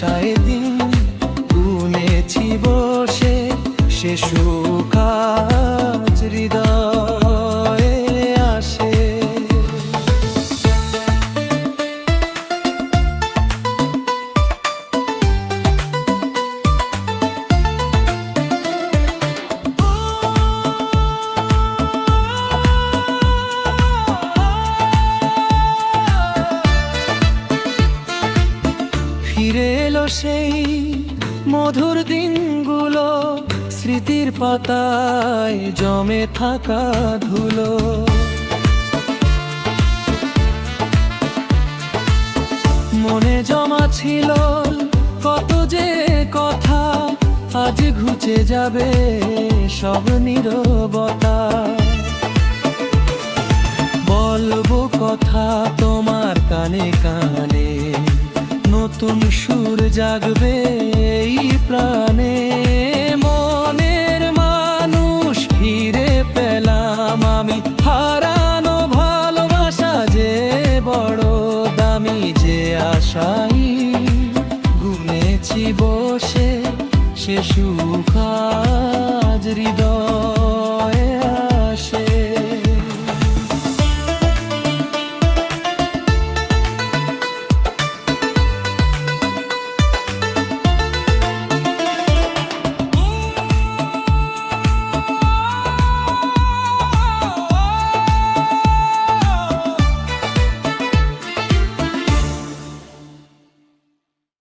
আশায় দিন গুনেছি বসে, সে সুখ আজ হৃদয়ে আসে। ফিরে এলো সেই মধুর দিনগুলো, স্মৃতির পাতায় জমে থাকা ধুলো। মনে জমা ছিল কত যে কথা, আজ ঘুচে যাবে সব নীরবতা। বলবো কথা তোমার কানে কানে, নতুন সুর জাগবে এই প্রাণে। মনের মানুষ ফিরে পেলাম আমি, হারানো ভালোবাসা যে বড় দামি। যে আশাই গুনেছি বসে, সে সুখ আজ হৃদয়